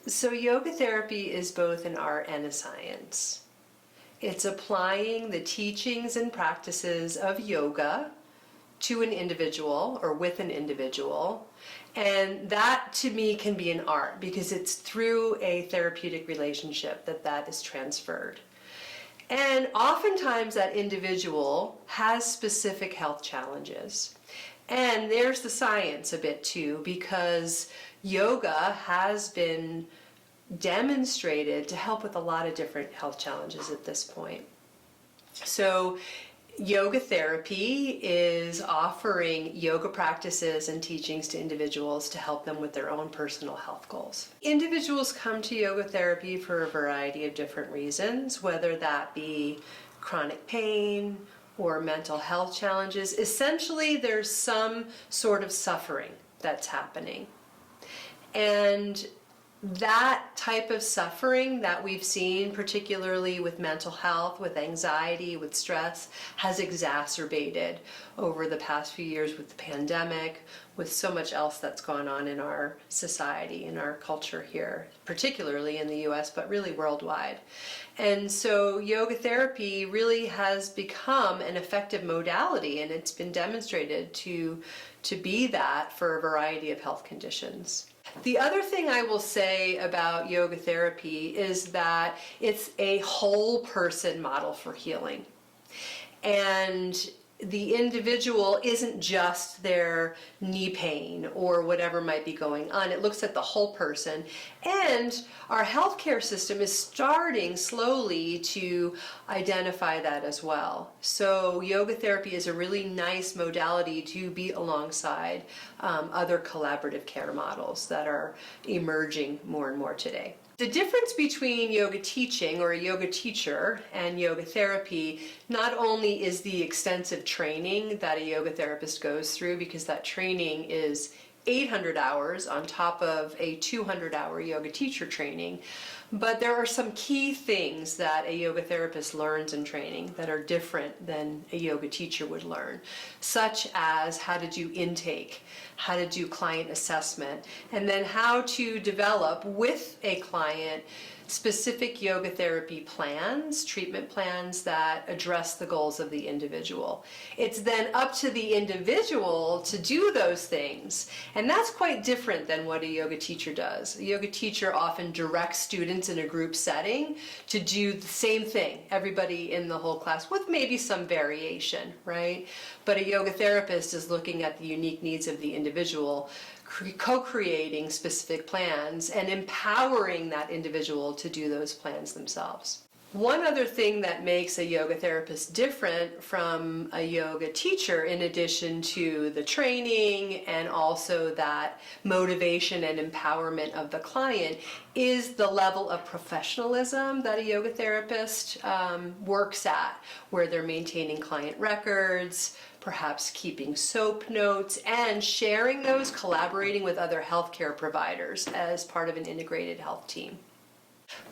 So yoga therapy is both an art and a science. It's applying the teachings and practices of yoga to an individual or with an individual. And that to me can be an art because it's through a therapeutic relationship that is transferred. And oftentimes that individual has specific health challenges. And there's the science a bit too, because yoga has been demonstrated to help with a lot of different health challenges at this point. So yoga therapy is offering yoga practices and teachings to individuals to help them with their own personal health goals. Individuals come to yoga therapy for a variety of different reasons, whether that be chronic pain or mental health challenges. Essentially, there's some sort of suffering that's happening. And that type of suffering that we've seen, particularly with mental health, with anxiety, with stress, has exacerbated over the past few years with the pandemic, with so much else that's gone on in our society, in our culture here, particularly in the US, but really worldwide. And so yoga therapy really has become an effective modality, and it's been demonstrated to be that for a variety of health conditions. The other thing I will say about yoga therapy is that it's a whole person model for healing. And the individual isn't just their knee pain or whatever might be going on. It looks at the whole person. And our healthcare system is starting slowly to identify that as well. So yoga therapy is a really nice modality to be alongside other collaborative care models that are emerging more and more today. The difference between yoga teaching or a yoga teacher and yoga therapy not only is the extensive training that a yoga therapist goes through, because that training is 800 hours on top of a 200-hour yoga teacher training, but there are some key things that a yoga therapist learns in training that are different than a yoga teacher would learn, such as how to do intake, how to do client assessment, and then how to develop with a client specific yoga therapy plans, treatment plans that address the goals of the individual. It's then up to the individual to do those things, and that's quite different than what a yoga teacher does. A yoga teacher often directs students in a group setting to do the same thing, everybody in the whole class, with maybe some variation, right? But a yoga therapist is looking at the unique needs of the individual, co-creating specific plans and empowering that individual to do those plans themselves. One other thing that makes a yoga therapist different from a yoga teacher, in addition to the training and also that motivation and empowerment of the client, is the level of professionalism that a yoga therapist works at, where they're maintaining client records, perhaps keeping SOAP notes, and sharing those, collaborating with other healthcare providers as part of an integrated health team.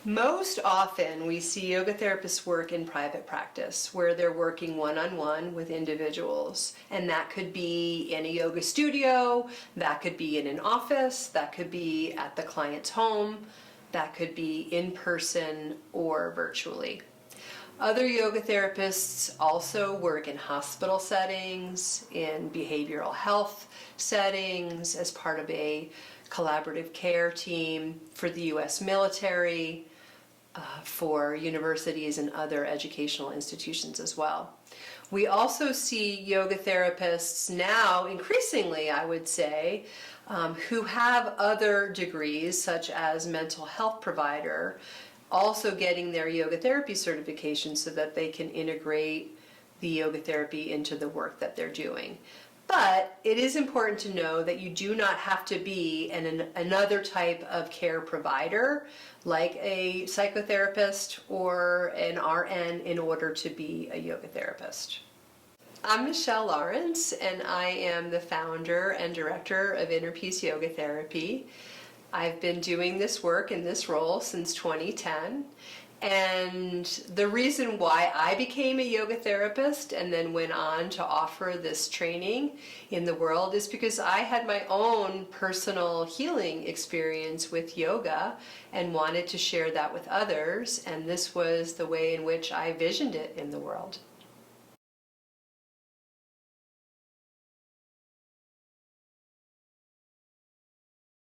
Most often we see yoga therapists work in private practice, where they're working one-on-one with individuals. And that could be in a yoga studio, that could be in an office, that could be at the client's home, that could be in person or virtually. Other yoga therapists also work in hospital settings, in behavioral health settings, as part of a collaborative care team for the US military, for universities and other educational institutions as well. We also see yoga therapists now, increasingly I would say, who have other degrees such as mental health provider, also getting their yoga therapy certification so that they can integrate the yoga therapy into the work that they're doing. But it is important to know that you do not have to be another type of care provider, like a psychotherapist or an RN, in order to be a yoga therapist. I'm Michelle Lawrence, and I am the founder and director of Inner Peace Yoga Therapy. I've been doing this work in this role since 2010, And the reason why I became a yoga therapist and then went on to offer this training in the world is because I had my own personal healing experience with yoga and wanted to share that with others, and this was the way in which I visioned it in the world.